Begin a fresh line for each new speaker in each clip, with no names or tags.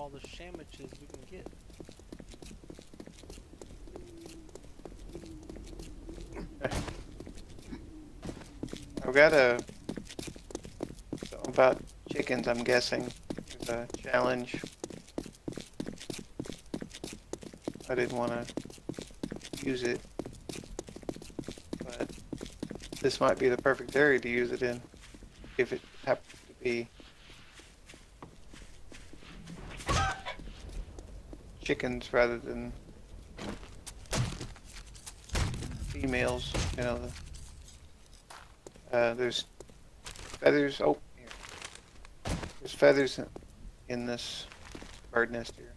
all the sandwiches we can get.
I've got something about chickens, I'm guessing. There's a challenge. I didn't want to use it, but this might be the perfect area to use it in, if it happens to be chickens rather than females. You know, there's feathers. Oh, here. There's feathers in this bird nest here.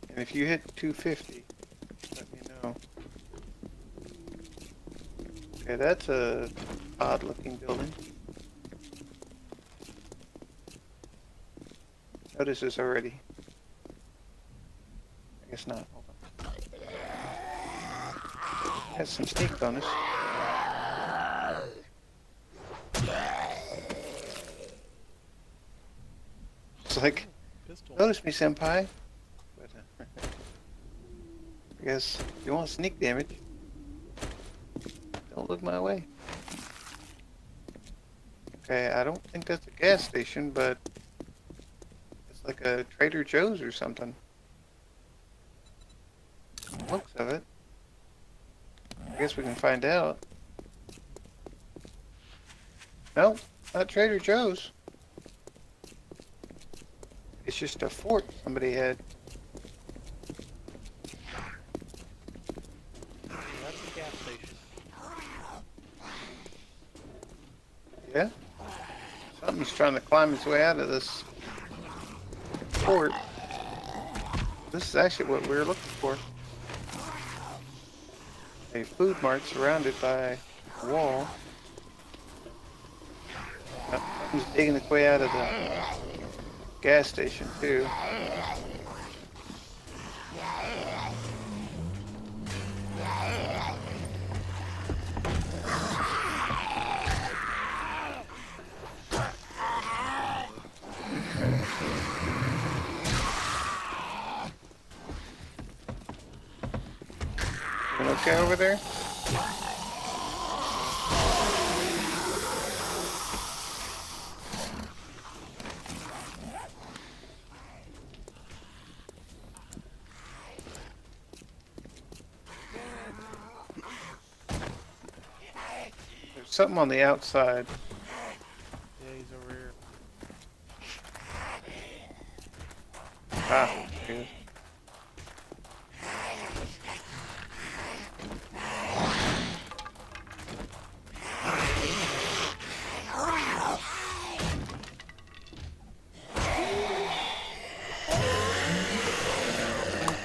And if you hit 250, let me know. Okay, that's a odd looking building. Notice this already. I guess not. Hold on. Has some sneak bonus. It's like,
Pistol.
notice me, senpai. But, I guess if you want sneak damage, don't look my way. Okay, I don't think that's a gas station, but it's like a Trader Joe's or something. Looks of it. I guess we can find out. No, not Trader Joe's. It's just a fort somebody had.
Yeah, that's a gas station.
Yeah? Something's trying to climb its way out of this fort. This is actually what we were looking for. A food mart surrounded by a wall. Something's digging its way out of the gas station too. You okay over there? There's something on the outside.
Yeah, he's over here.
Ah, there he is.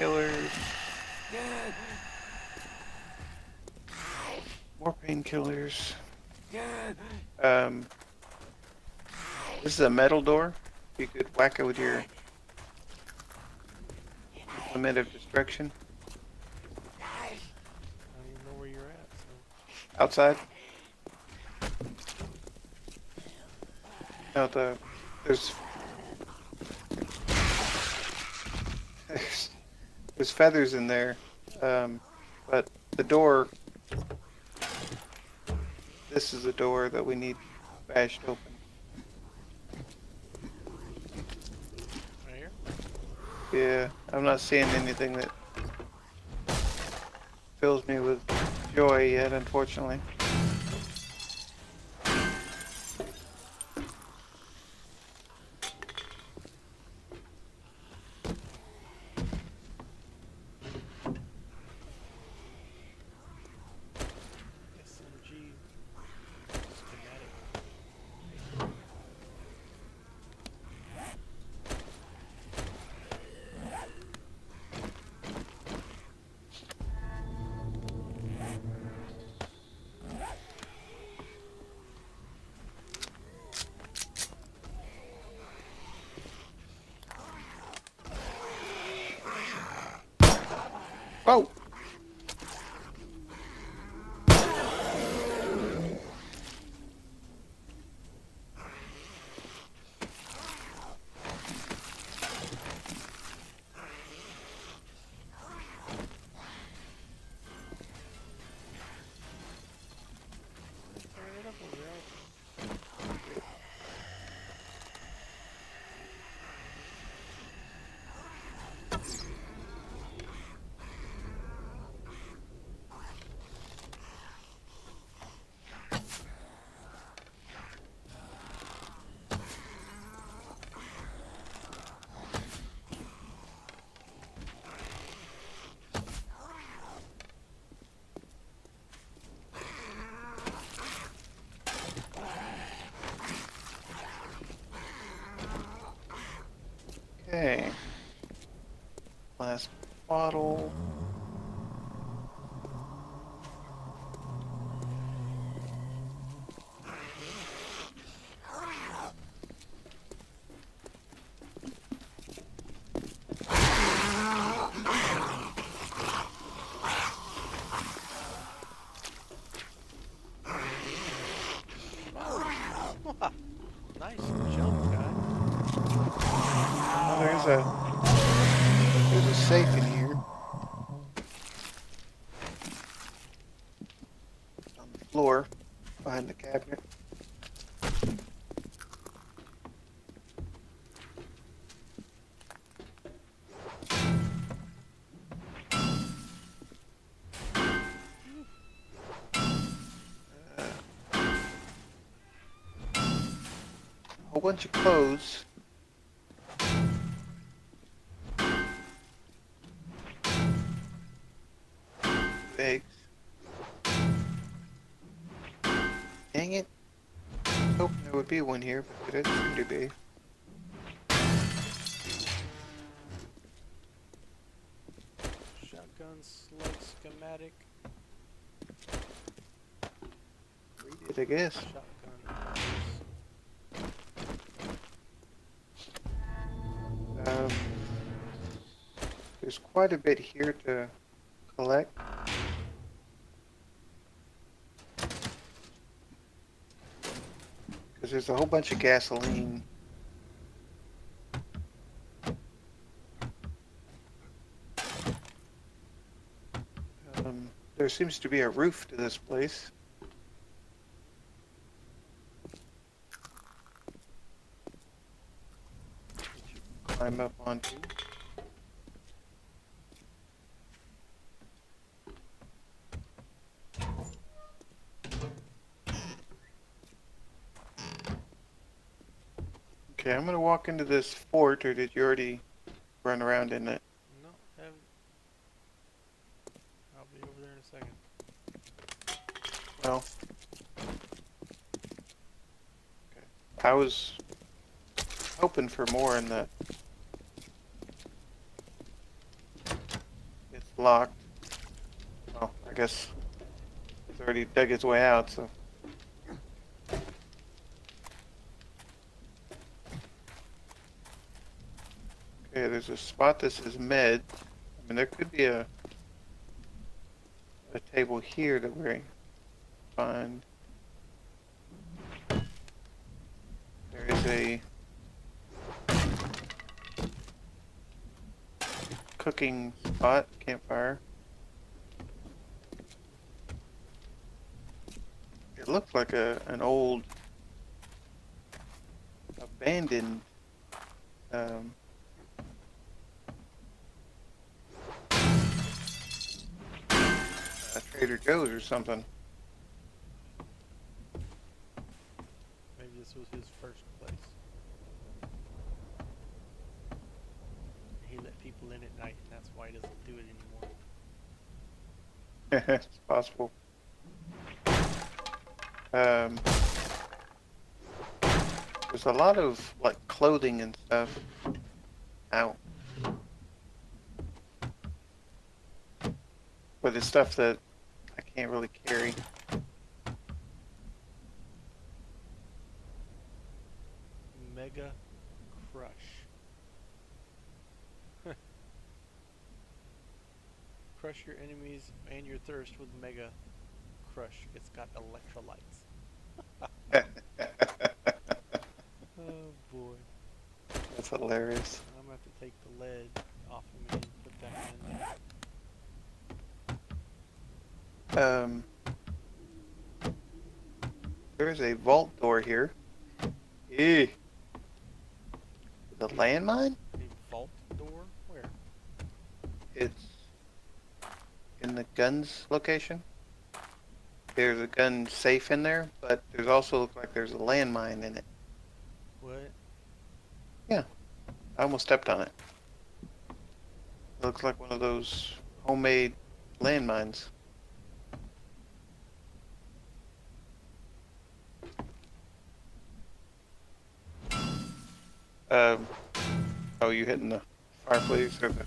Painkillers. More painkillers. This is a metal door. You could whack it with your implement of destruction.
I don't even know where you're at. So.
Outside. No, there's there's feathers in there, but the door. This is the door that we need bashed open.
Right here?
Yeah, I'm not seeing anything that fills me with joy yet, unfortunately.
SMG schematic.
Oh! floor behind the cabinet. Whole bunch of clothes. Eggs. Dang it. I was hoping there would be one here, but there doesn't seem to be.
Shotgun slug schematic.
Read it, I guess.
Shotgun.
Um, there's quite a bit here to collect. Because there's a whole bunch of gasoline. There seems to be a roof to this place. That you can climb up onto. Okay, I'm gonna walk into this fort, or did you already run around in it?
No, haven't. I'll be over there in a second.
Well, okay. I was hoping for more in that. It's locked. Well, I guess he's already dug his way out, so. Okay, there's a spot that says med. I mean, there could be a table here that we find. There is a cooking spot, campfire. It looks like an old abandoned Trader Joe's or something.
Maybe this was his first place. He let people in at night, and that's why he doesn't do it anymore.
It's possible. There's a lot of like clothing and stuff out. But it's stuff that I can't really carry.
Mega Crush. Crush your enemies and your thirst with Mega Crush. It's got electrolytes. Oh boy.
That's hilarious.
I'm gonna have to take the lead off of me and put that in there.
There is a vault door here. The landmine?
A vault door? Where?
It's in the guns location. There's a gun safe in there, but there's also look like there's a landmine in it.
What?
I almost stepped on it. It looks like one of those homemade landmines. Oh, you hitting the fireplace or the?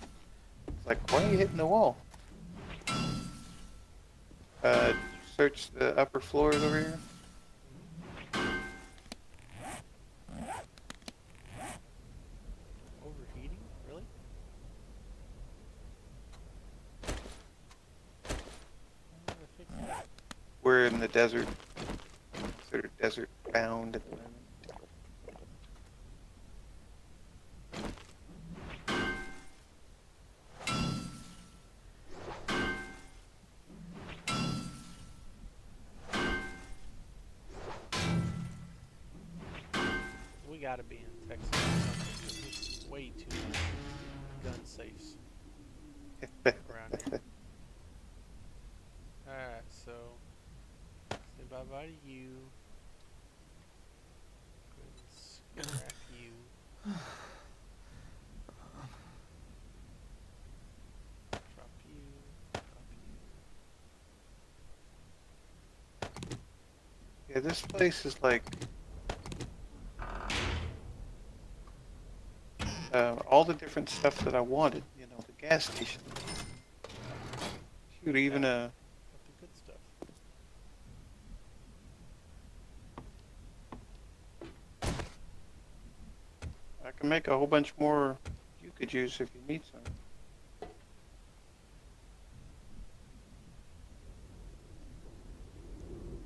It's like, why are you hitting the wall? Search the upper floors over here.
Overheating? Really? How do I fix that?
We're in the desert. Sort of desert bound at the moment.
gotta be in Texas or something, 'cause there's way too many gun safes around here. Alright, so say bye bye to you. Go ahead and scrap you. Drop you. Drop you.
Yeah, this place is like all the different stuff that I wanted. You know, the gas station. Shoot, even
Got the good stuff.
I can make a whole bunch more you could use if you need some.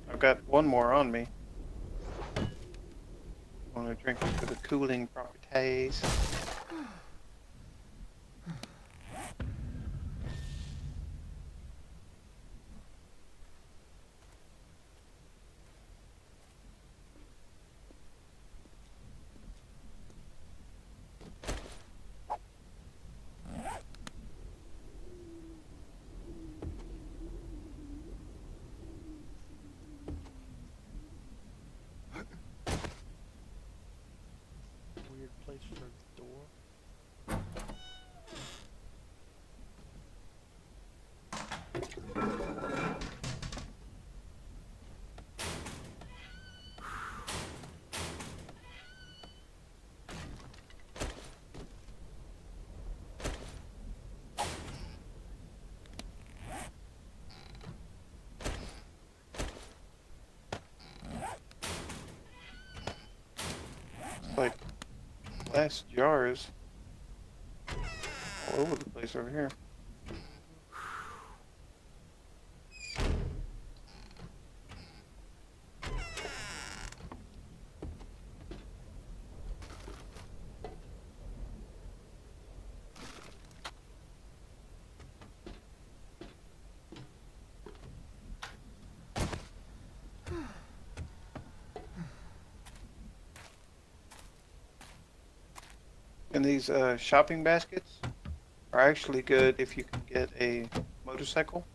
I've got one more on me. I'm gonna drink it for the cooling properties.
Weird place for a door.
It's like glass jars all over the place over here. And these shopping baskets are actually good if you can get a motorcycle,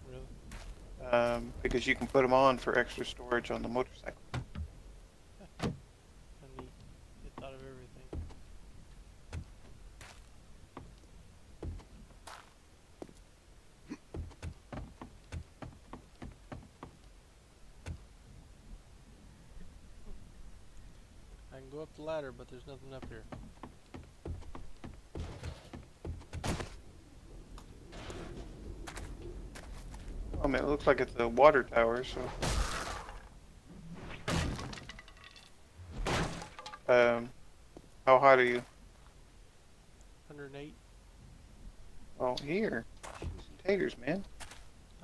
Really?
because you can put them on for extra storage on the motorcycle.
How neat. They thought of everything. I can go up the ladder, but there's nothing up here.
I mean, it looks like it's a water tower, so. How hot are you?
108.
Oh, here. Shoot some taters, man.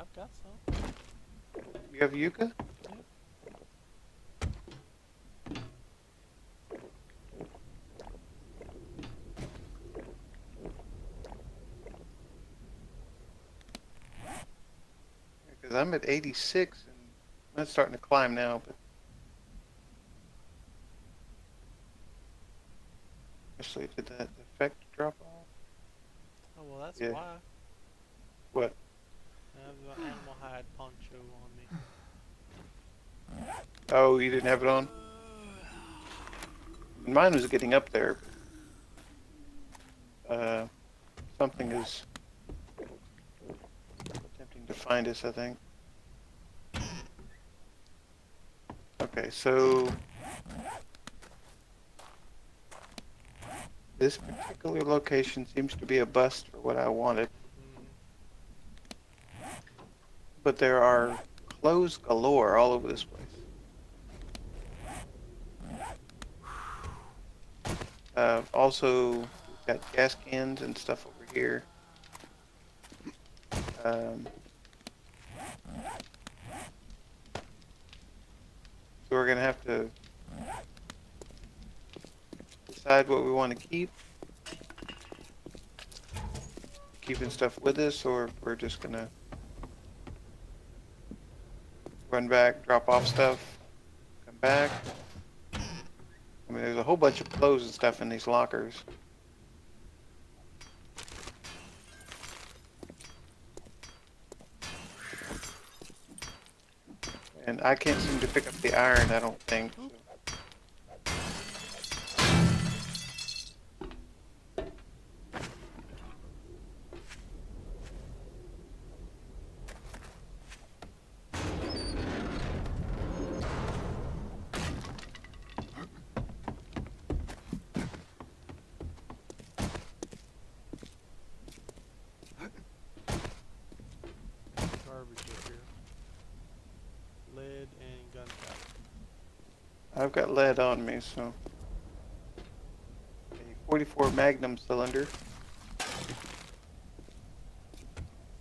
I've got some.
You have yucca? Because I'm at 86 and that's starting to climb now, but. Actually, did that effect drop off?
Oh, well, that's
Yeah.
why.
What?
I have an animal hide poncho on me.
Oh, you didn't have it on? Mine was getting up there. Something is attempting to find us, I think. Okay, so this particular location seems to be a bust for what I wanted, but there are clothes galore all over this place. Also, we've got gas cans and stuff over here. So we're gonna have to decide what we want to keep. Keeping stuff with us, or if we're just gonna run back, drop off stuff, come back. mean, there's a whole bunch of clothes and stuff in these lockers. And I can't seem to pick up the iron, I don't think. So.
Garbage up here. Lead and gunpowder.
I've got lead on me, so. A 44 Magnum cylinder,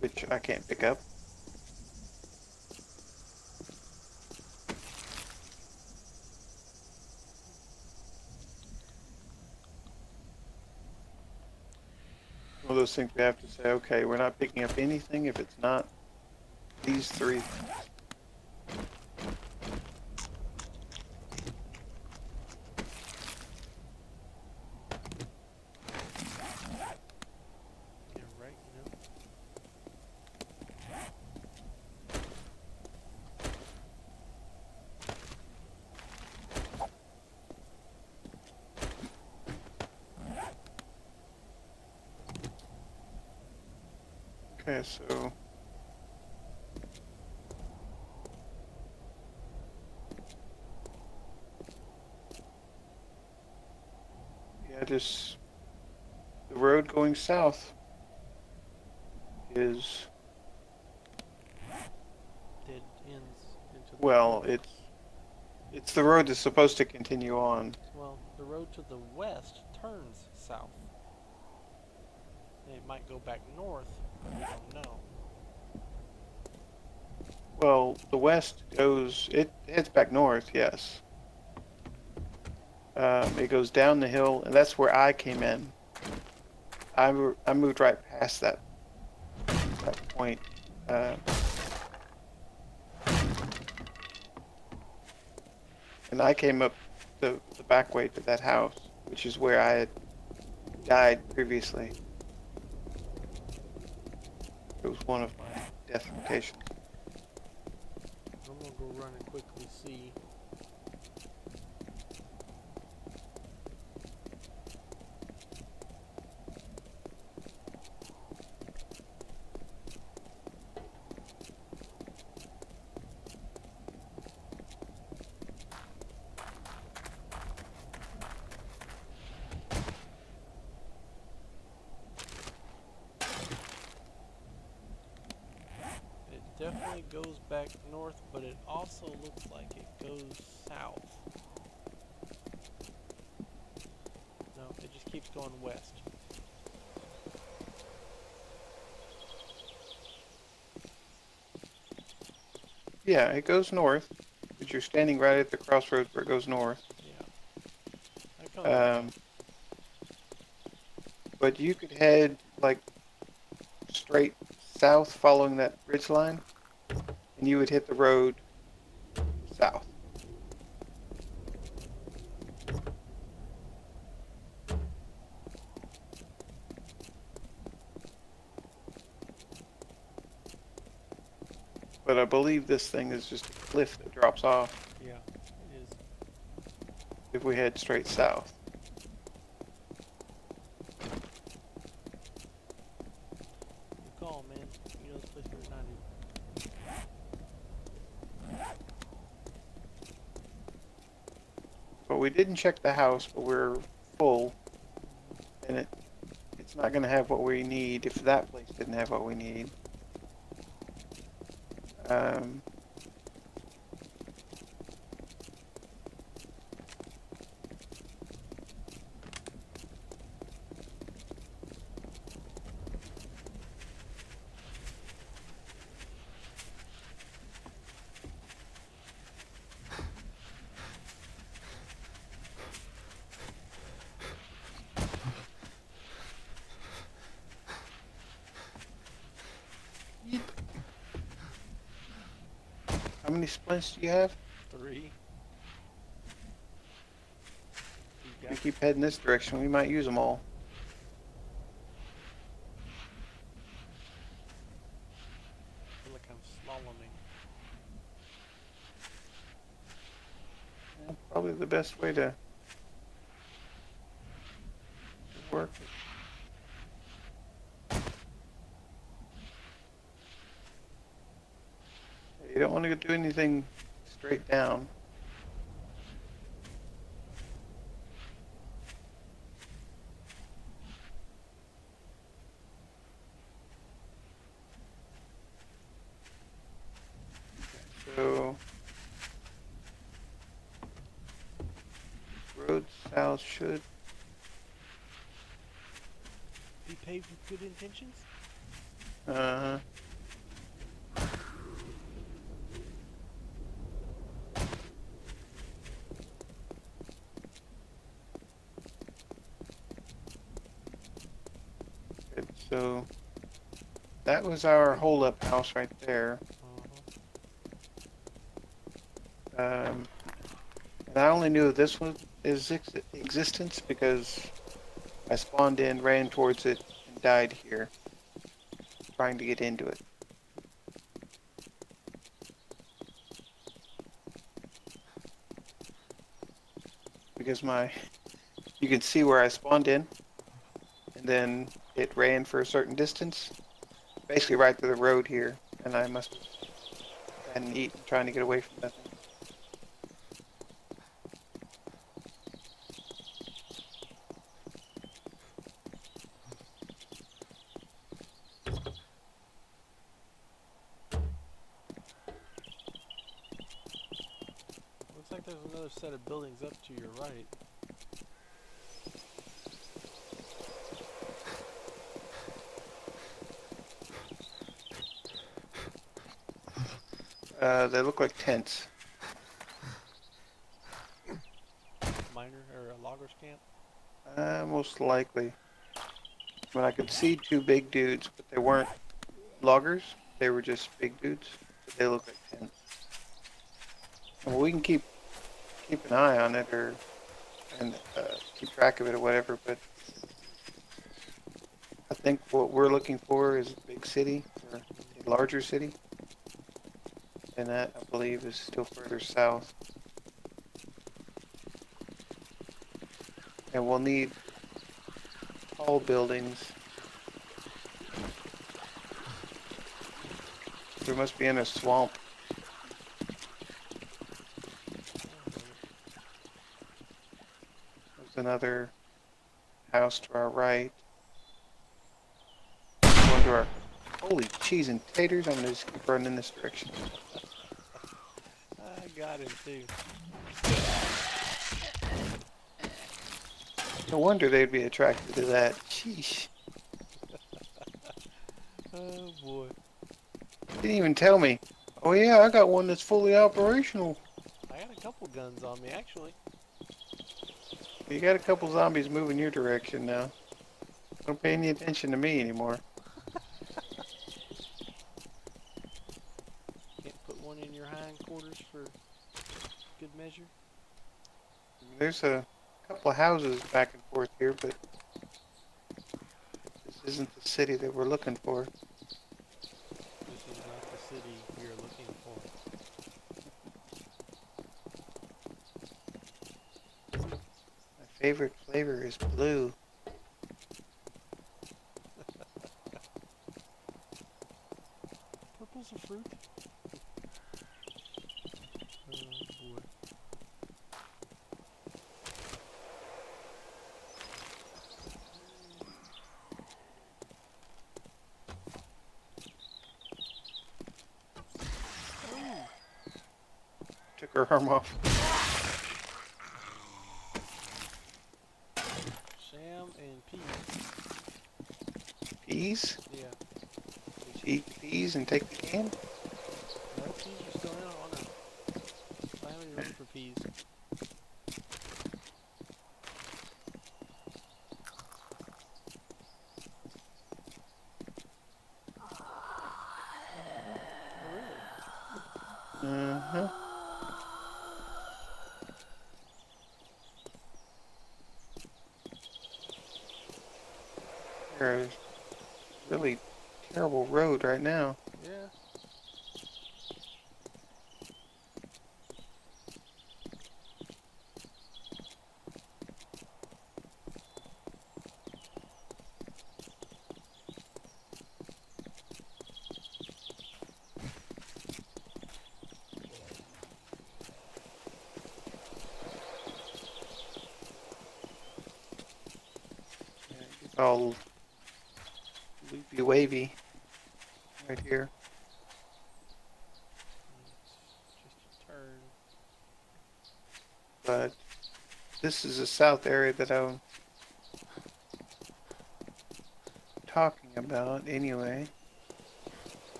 which I can't pick up. One of those things we have to say, okay, we're not picking up anything if it's not these three.
Yeah, right, you know.
Okay, so. Yeah, just the road going south is,
Dead ends into the
well,
woods.
it's the road that's supposed to continue on.
Well, the road to the west turns south. And it might go back north, but we don't know.
Well, the west goes, it heads back north, yes. It goes down the hill, and that's where I came in. I moved right past that point. And I came up the back way to that house, which is where I had died previously. It was one of my death locations.
I'm gonna go run and quickly see. It definitely goes back north, but it also looks like it goes south. No, it just keeps going west.
Yeah, it goes north, but you're standing right at the crossroads where it goes north.
Yeah. I come back.
Um, but you could head like straight south following that ridge line, and you would hit the road south. But I believe this thing is just a cliff that drops off
Yeah, it is.
if we head straight south.
Good call, man. You know this place better than I do.
But we didn't check the house, but we're full, and it's not going to have what we need if that place didn't have what we need. Um, how many splints do you have?
3.
we keep heading this direction, we might use them all.
I feel like I'm slaloming.
Yeah, probably the best way to work it. You don't want to do anything straight down. So, road south should,
Be paved with good intentions?
uh, good. So that was our hold-up house right there. And I only knew of this one is existence because I spawned in, ran towards it, and died here, trying to get into it. Because you can see where I spawned in, and then it ran for a certain distance, basically right to the road here, and I must have hadn't eaten, trying to get away from that thing.
Looks like there's another set of buildings up to your right.
They look like tents.
Miner or a logger's camp.
Most likely. But I could see two big dudes, but they weren't loggers. They were just big dudes. But they look like tents. Well, we can keep an eye on it, and keep track of it or whatever. But I think what we're looking for is a big city or a larger city, and that I believe is still further south. And we'll need tall buildings. We must be in a swamp. There's another house to our right. Going to our holy cheese and taters. I'm gonna just keep running in this direction.
I got him too.
No wonder they'd be attracted to that. Sheesh.
Oh boy.
Didn't even tell me. Oh yeah, I got one that's fully operational.
I got a couple guns on me actually.
You got a couple zombies moving your direction now. Don't pay any attention to me anymore.
Can't put one in your hindquarters for good measure.
There's a couple of houses back and forth here, but this isn't the city that we're looking for.
This is not the city we are looking for.
My favorite flavor is blue.
Purple's a fruit? Oh boy.
Took her arm off.
Sam and peas.
Peas?
Yeah.
Did you eat the peas and take the can?
No, peas are still in. Oh no. I haven't ready for peas. Oh really?
Uh-huh. There's really terrible road right now.
Yeah.
Yeah, it's all loopy wavy right here.
It's just a turn.
But this is the south area that I'm talking about anyway.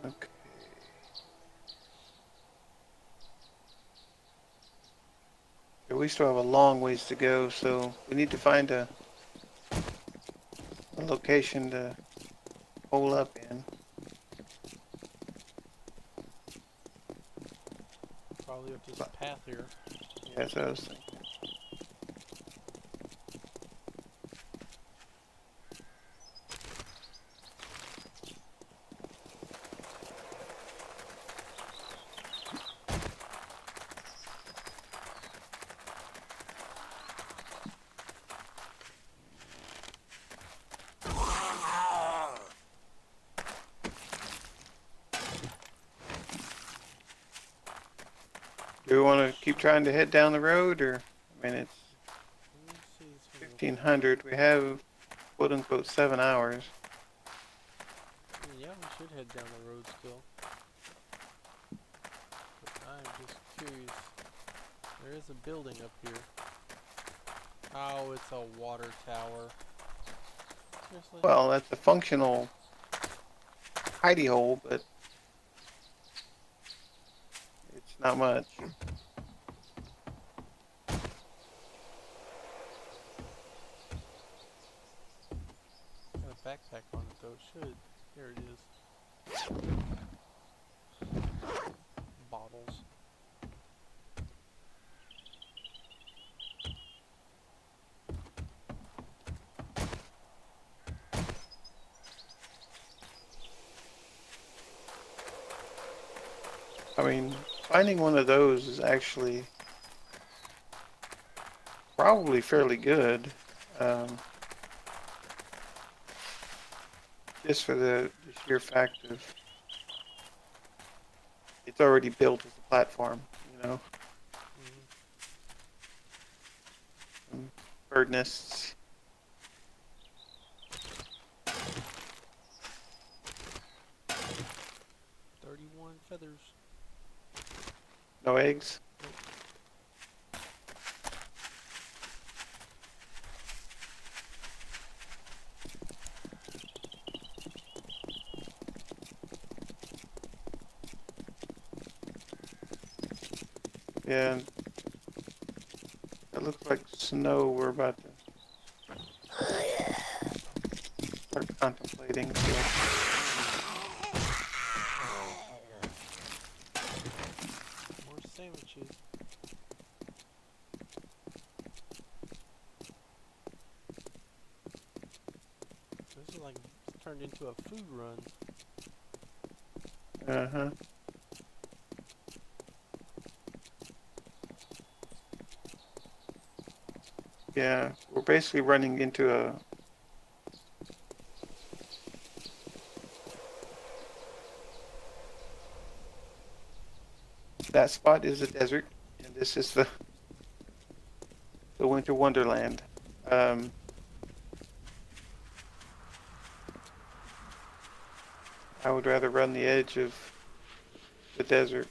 Okay. So we still have a long ways to go, so we need to find a location to hole up in.
Probably up this path here.
Yeah, that's what I was thinking. Do we want to keep trying to head down the road, or I mean, it's
Let me see this one.
1500. We have quote unquote 7 hours.
Yeah, we should head down the road still. But I'm just curious. There is a building up here. Oh, it's a water tower. Seriously?
Well, that's a functional hidey hole, but it's not much.
Got a backpack on it though. It should. Here it is. Bottles.
I mean, finding one of those is actually probably fairly good. Um, just for the sheer fact of it's already built as a platform, you know.
Mm-hmm.
Bird nests.
31 feathers.
No eggs. Yeah, it looks like snow we're about to start contemplating. So.
More sandwiches. This is like it's turned into a food run.
Uh-huh. Yeah, we're basically running into a that spot is a desert, and this is the winter wonderland. Um, I would rather run the edge of the desert.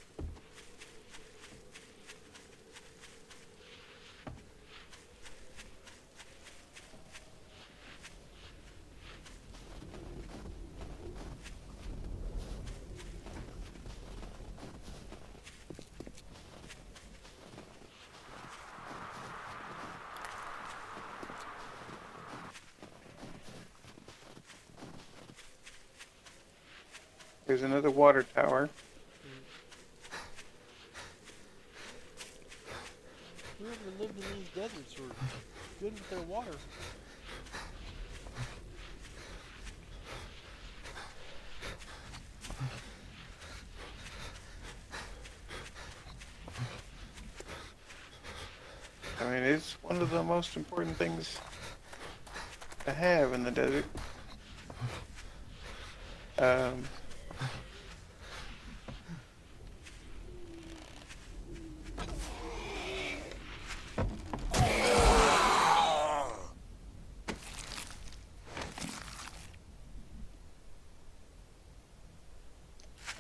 There's another water tower.
Whoever lived in these deserts were good with their water.
I mean, it's one of the most important things to have in the desert. Um,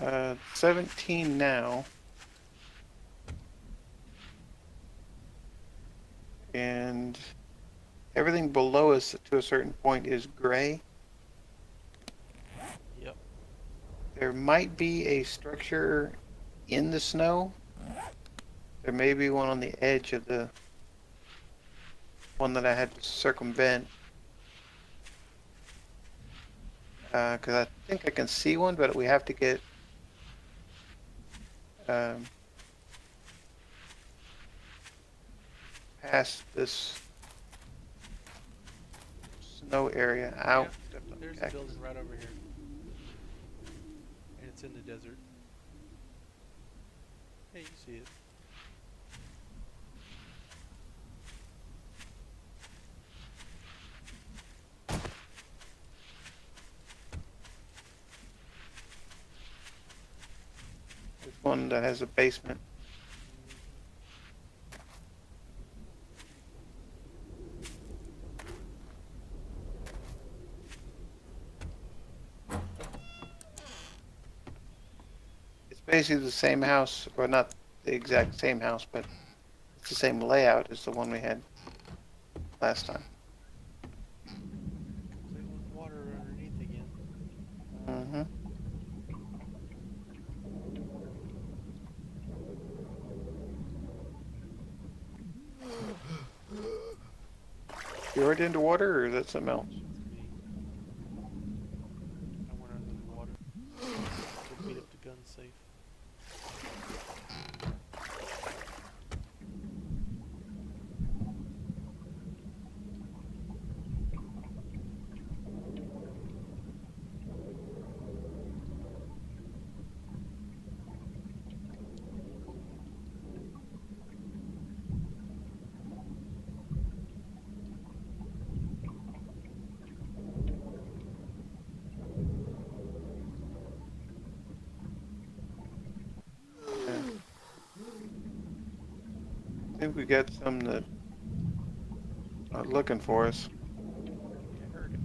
uh, 17 now. And everything below us to a certain point is gray.
Yep.
There might be a structure in the snow. There may be one on the edge of the one that I had to circumvent. Because I think I can see one, but we have to get um, past this snow area out.
There's a building right over here. And it's in the desert. Hey, you see it.
There's one that has a basement. It's basically the same house, or not the exact same house, but it's the same layout as the one we had last time.
There was water underneath again.
Mm-hmm. You already into water, or is that something else?
It's me. I went under the water. Go beat up the gun safe.
Yeah. I think we got some that are looking for us.
I heard it.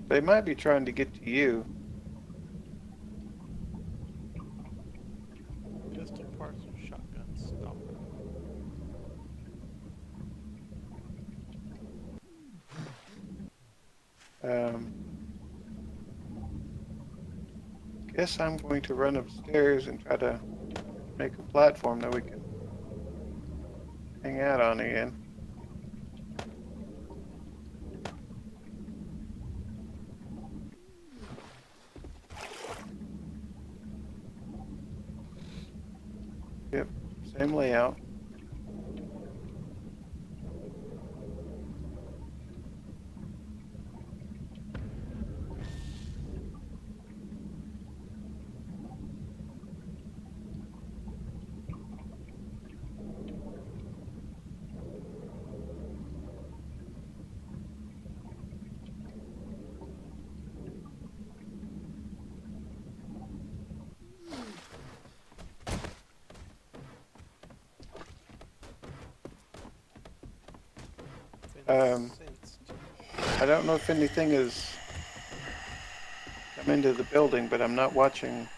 They might be trying to get to you.
Pistol parts or shotgun stock.
Um, guess I'm going to run upstairs and try to make a platform that we can hang out on again. Yep, same layout.
Been
Um,
sensed.
I don't know if anything has come into the building, but I'm not watching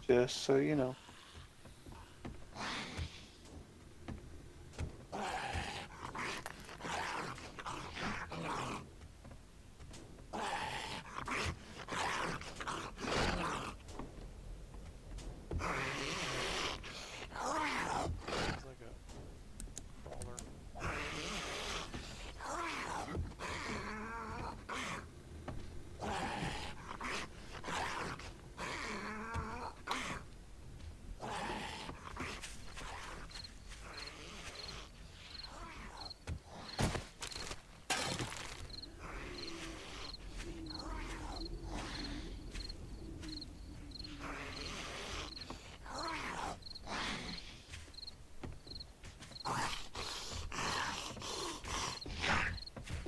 Just so you know.
Sounds like a crawler.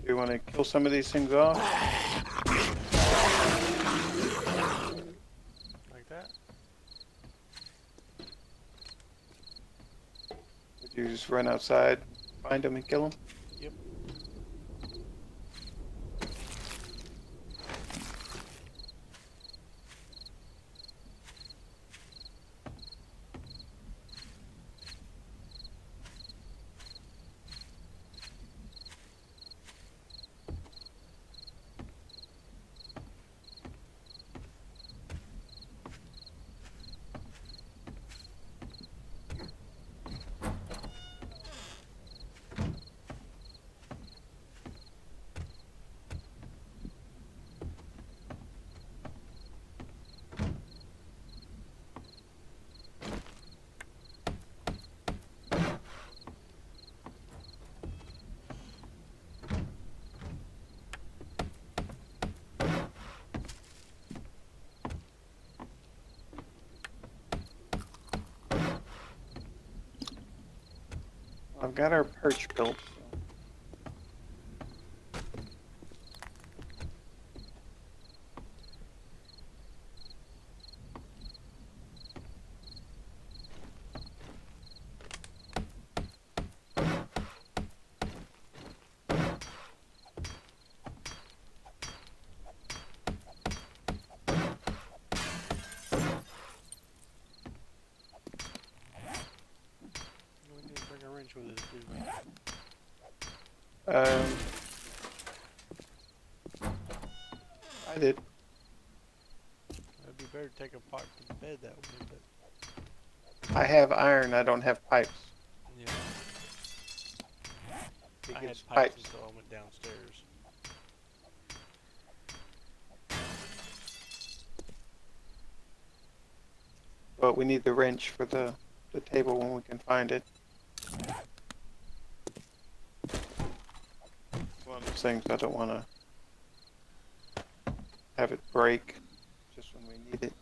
Do you want to kill some of these things off?
Like that?
Would you just run outside, find them, and kill them?
Yep.
I've got our perch built. So.
We didn't bring a wrench with us, did we?
I did.
It'd be better to take a part to bed that way, but
I have iron. I don't have pipes.
yeah.
He
I
gets
had pipes until I went downstairs.
But we need the wrench for the table when we can find it. It's one of those things I don't want to have it break just when we need it.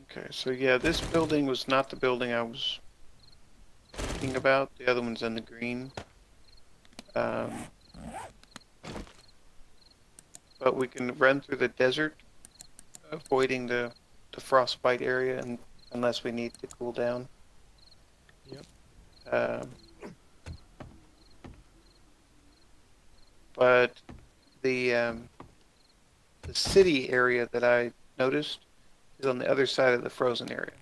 Okay, so yeah, this building was not the building I was thinking about. The other one's in the green. Um, but we can run through the desert, avoiding the frostbite area, and unless we need to cool down.
Yep.
Um, but the city area that I noticed is on the other side of the frozen area.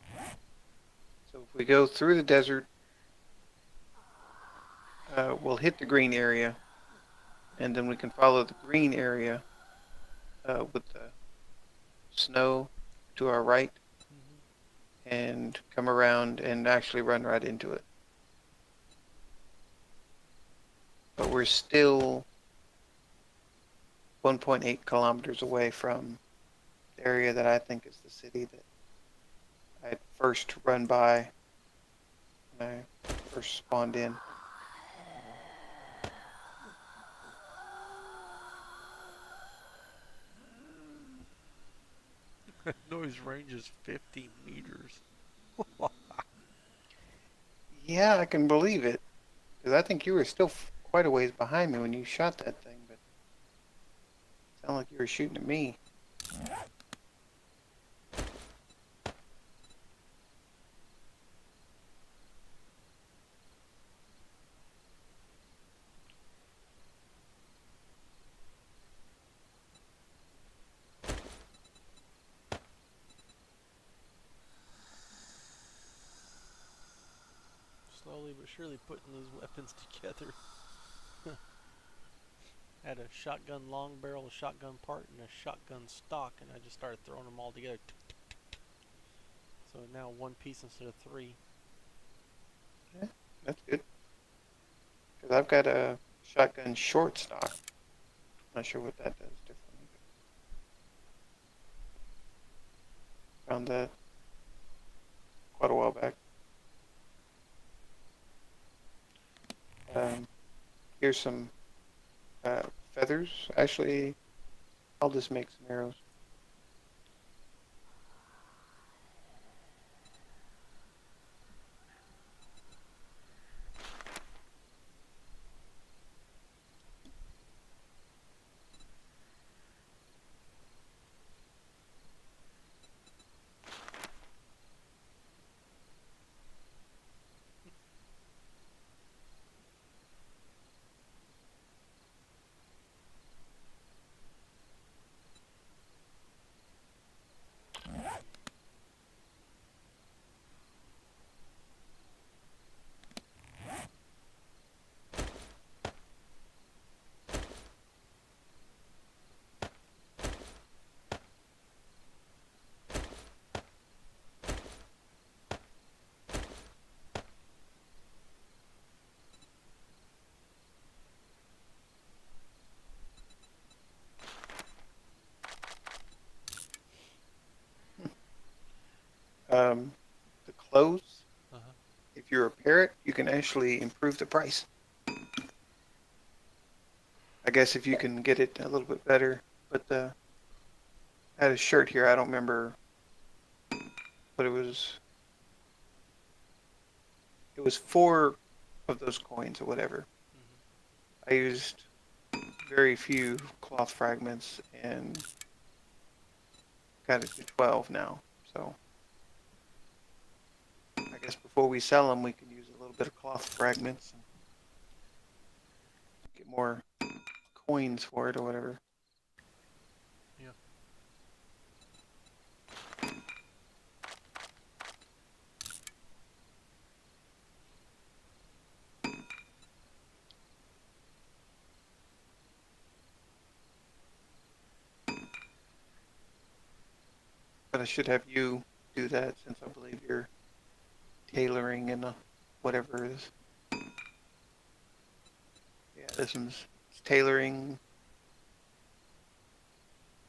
So if we go through the desert, we'll hit the green area, and then we can follow the green area with the snow to our right
Hmm.
and come around and actually run right into it. But we're still 1.8 kilometers away from the area that I think is the city that I first run by when I first spawned in.
Noise range is 50 meters.
Yeah, I can believe it. Because I think you were still quite a ways behind me when you shot that thing, but it sounded like you were shooting at me.
Slowly but surely putting these weapons together. Had a shotgun long barrel, a shotgun part, and a shotgun stock, and I just started throwing them all together. So now one piece instead of three.
Yeah, that's good. Because I've got a shotgun short stock. Not sure what that does differently, but found that quite a while back. Um, Here's some uh, feathers. Actually, I'll just make some arrows. Um, the clothes,
Uh huh.
if you repair it, you can actually improve the price. I guess if you can get it a little bit better. But I had a shirt here. I don't remember what it was. It was four of those coins or whatever.
Hmm.
I used very few cloth fragments and got it to 12 now. So I guess before we sell them, we can use a little bit of cloth fragments and get more coins for it or whatever.
Yeah.
But I should have you do that since I believe you're tailoring and whatever it is. Yeah, this one's it's tailoring.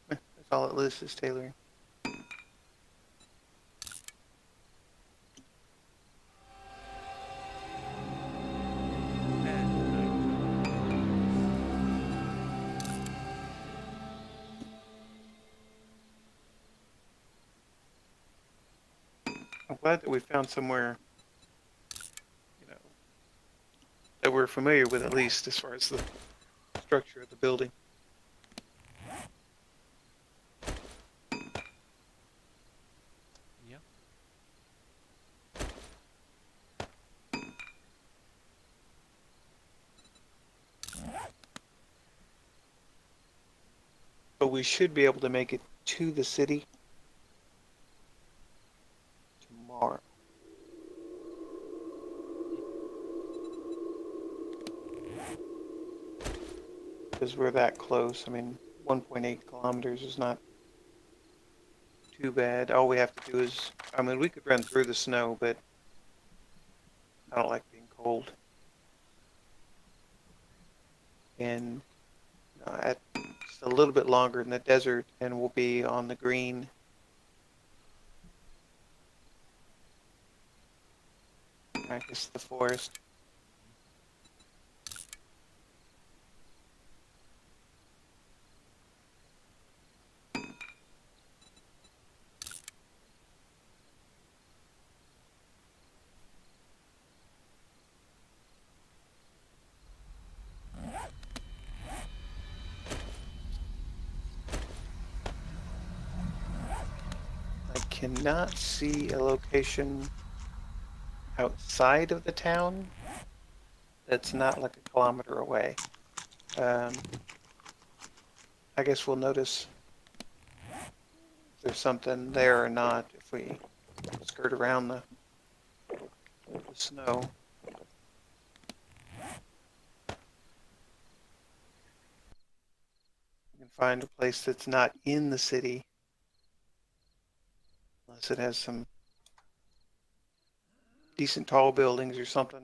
That's all it lists is tailoring.
At night.
I'm glad that we found somewhere, you know, that we're familiar with at least as far as the structure of the building.
Yeah.
But we should be able to make it to the city tomorrow. Because we're that close. I mean, 1.8 kilometers is not too bad. All we have to do is, I mean, we could run through the snow, but I don't like being cold. And at just a little bit longer in the desert, and we'll be on the green. I guess the forest. I cannot see a location outside of the town that's not like a kilometer away. Um, I guess we'll notice if there's something there or not if we skirt around the snow. You can find a place that's not in the city, unless it has some decent tall buildings or something.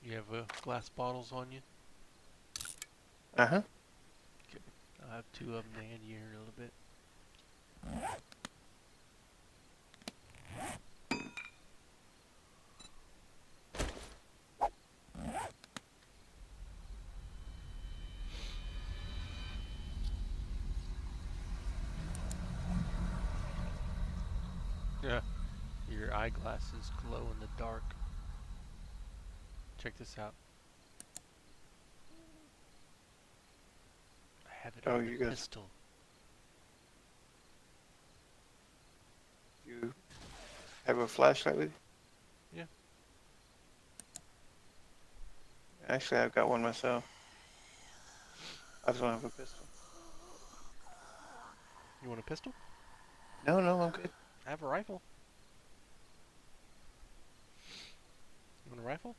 You have glass bottles on you?
Uh-huh.
Okay. I'll have 2 of them to hand you here in a little bit. Yeah. Your eyeglasses glow in the dark. Check this out. I have it
Oh,
on
you
the
got
pistol.
you have a flashlight with you?
Yeah.
Actually, I've got one myself. I just don't have a pistol.
You want a pistol?
No, no, I'm good.
I have a rifle. You want a rifle?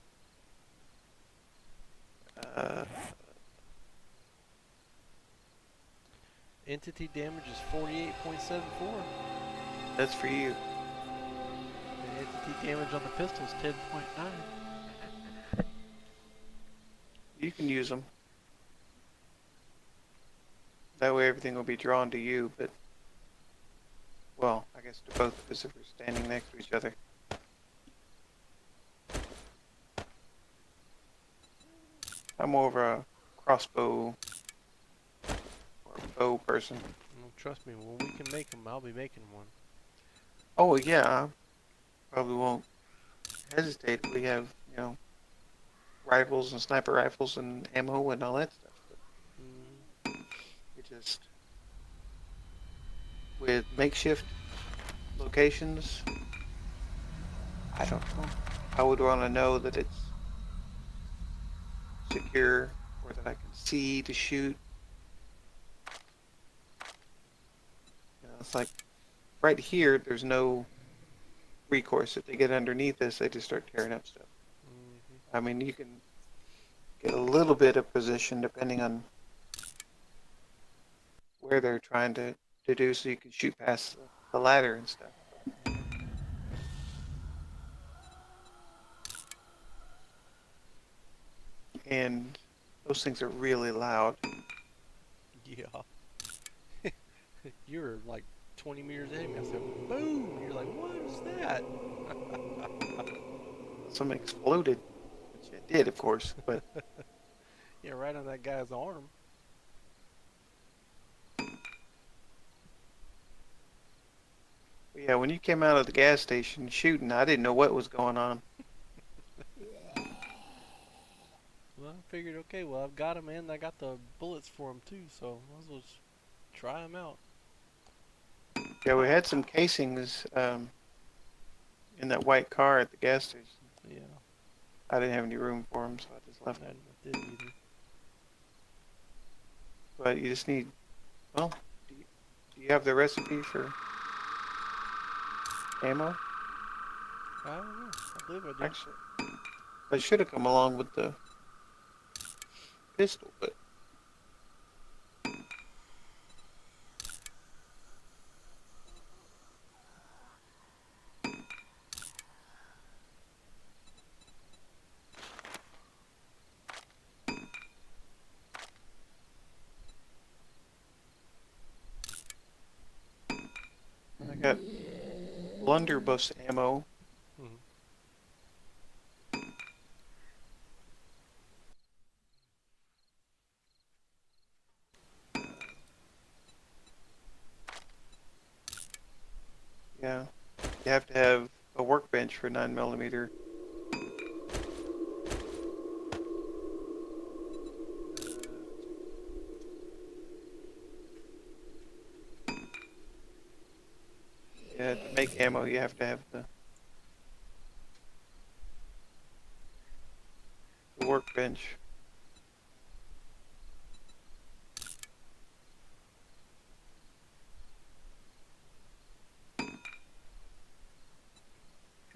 Uh,
Entity damage is 48.74.
that's for you.
The entity damage on the pistol is 10.9.
You can use them. That way everything will be drawn to you, but, well, I guess to both of us if we're standing next to each other. I'm more of a crossbow or bow person.
Well, trust me, when we can make them, I'll be making one.
Oh, yeah, I probably won't hesitate if we have, rifles and sniper rifles and ammo and all that stuff. But it just, with makeshift locations, I don't know. I would want to know that it's secure or that I can see to shoot. It's like right here, there's no recourse. If they get underneath us, they just start tearing up stuff. I mean, you can get a little bit of position depending on where they're trying to to do so you can shoot past the ladder and stuff. And those things are really loud.
Yeah. You're like 20 meters ahead of me. I said, boom! You're like, what is that?
Something exploded, which it did, of course. But
Yeah, right on that guy's arm.
yeah, when you came out of the gas station shooting, I didn't know what was going on.
Well, I figured, okay, well, I've got him and I got the bullets for him too, so might as well just try him out.
Yeah, we had some casings in that white car at the gas station.
Yeah,
I didn't have any room for them, so I just left
I
them.
didn't either.
But you just need, well, do you have the recipe for ammo?
I don't know. I believe I do.
Actually, it should have come along with the pistol, but I got blunderbuss ammo.
Mhm.
Yeah, you have to have a workbench for 9mm. Yeah, to make ammo, you have to have the workbench.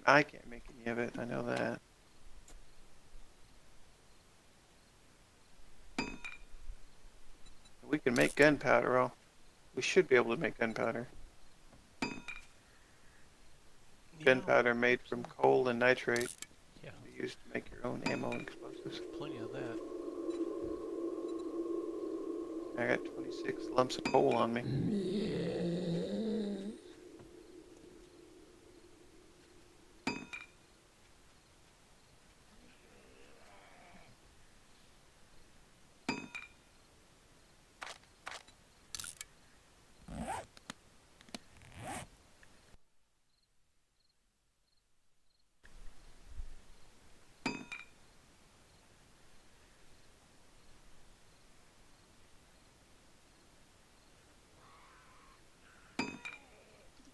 I can't make any of it, I know that. We can make gunpowder. Well, we should be able to make gunpowder.
Yeah,
Gunpowder made from coal and nitrate
yeah,
to be used to make your own ammo and explosives.
plenty of that.
I got 26 lumps of coal on me.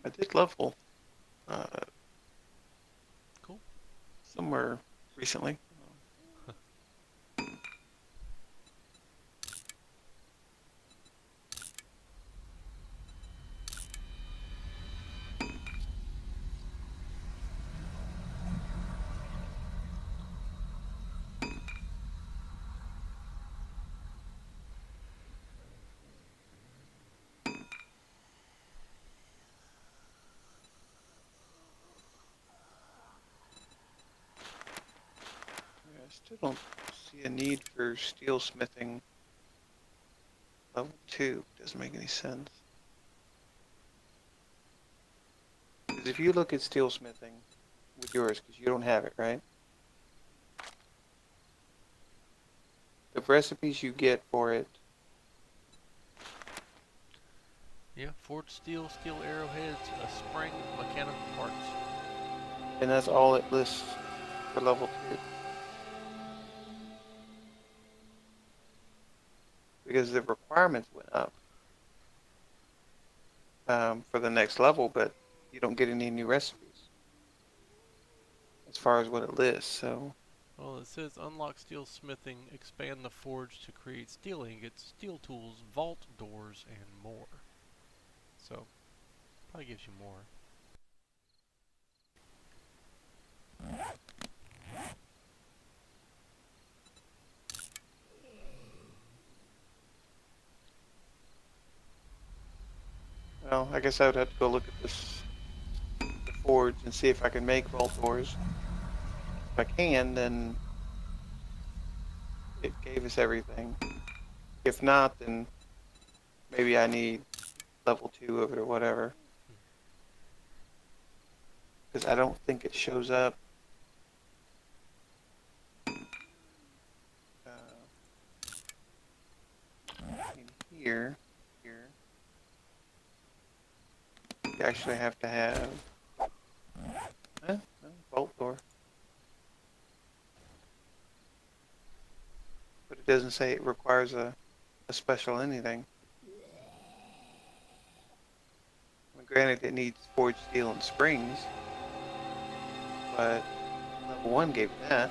I did level uh,
Cool.
somewhere recently. Yeah, I still don't see a need for steel smithing level 2. Doesn't make any sense. Because if you look at steel smithing with yours, because you don't have it, right? The recipes you get for it,
Yeah, forged steel, steel arrowheads, a spring, mechanical parts.
and that's all it lists for level 2. Because the requirements went up for the next level, but you don't get any new recipes as far as what it lists. So
Well, it says unlock steel smithing, expand the forge to create steel ingots, steel tools, vault doors, and more. So, probably gives you more.
Well, I guess I would have to go look at the forge and see if I can make vault doors. If I can, then it gave us everything. If not, then maybe I need level 2 of it or whatever. Because I don't think it shows up uh, in here. Here, you actually have to have no, vault door, but it doesn't say it requires a special anything. I mean, granted, it needs forged steel and springs, but level 1 gave me that.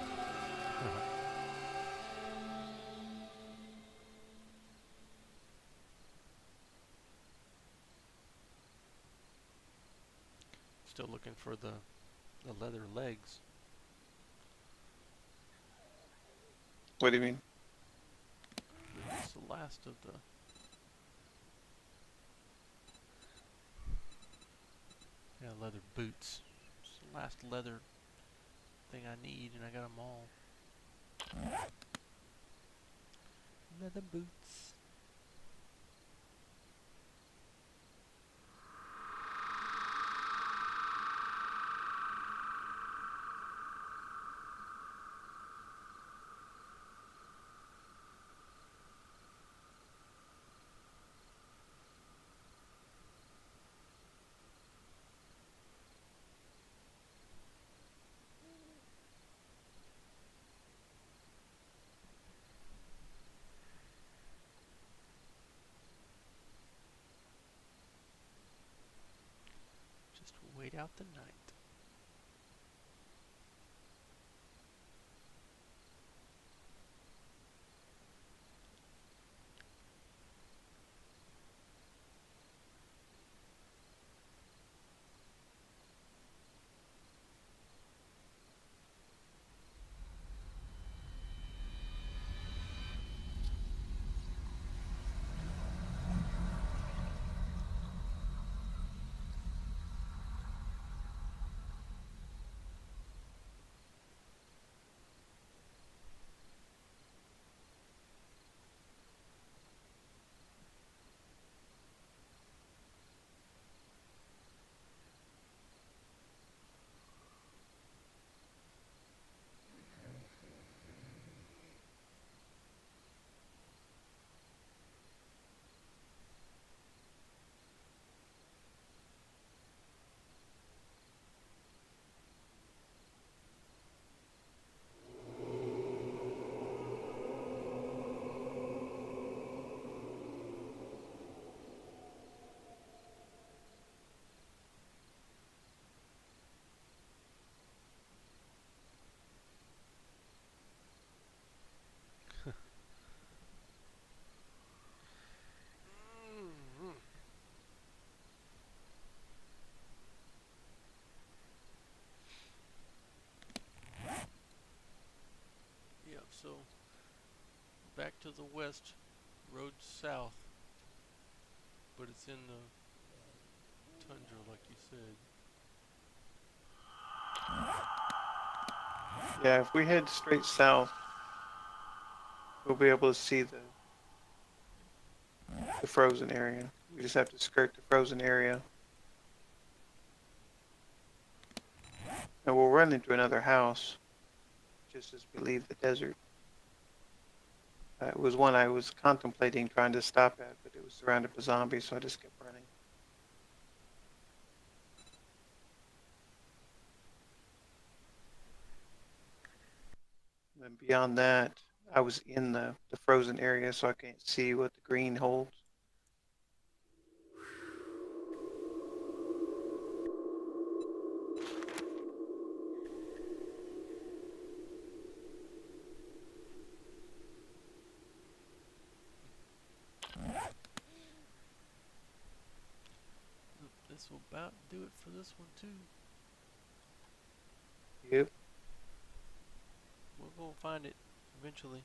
Still looking for the leather legs.
What do you mean?
It's the last of the. Yeah, leather boots. It's the last leather thing I need, and I got them all. Leather boots. Just wait out the night. Yep, so back to the west, road south, but it's in the tundra, like you said.
Yeah, if we head straight south, we'll be able to see the frozen area. We just have to skirt the frozen area. And we'll run into another house just as we leave the desert. It was one I was contemplating trying to stop at, but it was surrounded by zombies, so I just kept running. And then beyond that, I was in the frozen area, so I can't see what the green holds.
This will about do it for this one too.
Yep.
We'll go find it eventually.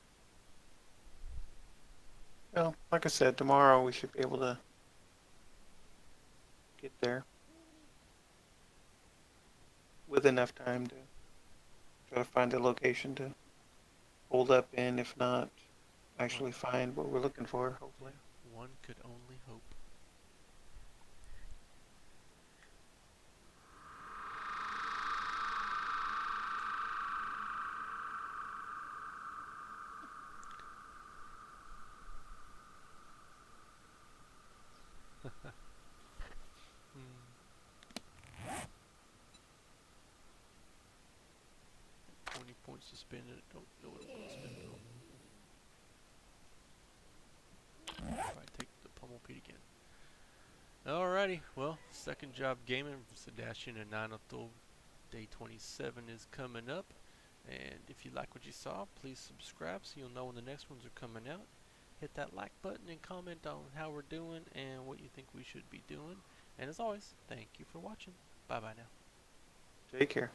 Well, like I said, tomorrow we should be able to get there with enough time to try to find a location to hold up in, if not actually find what we're looking for, hopefully.
One could only hope. Hmm. 20 points to spend it. Don't know what I'm going to spend it on. Probably take the pummel Pete again. Alrighty, well, second job gaming from Sebastian and Ninothul. Day 27 is coming up. And if you like what you saw, please subscribe so you'll know when the next ones are coming out. Hit that like button and comment on how we're doing and what you think we should be doing. And as always, thank you for watching. Bye bye now.
Take care.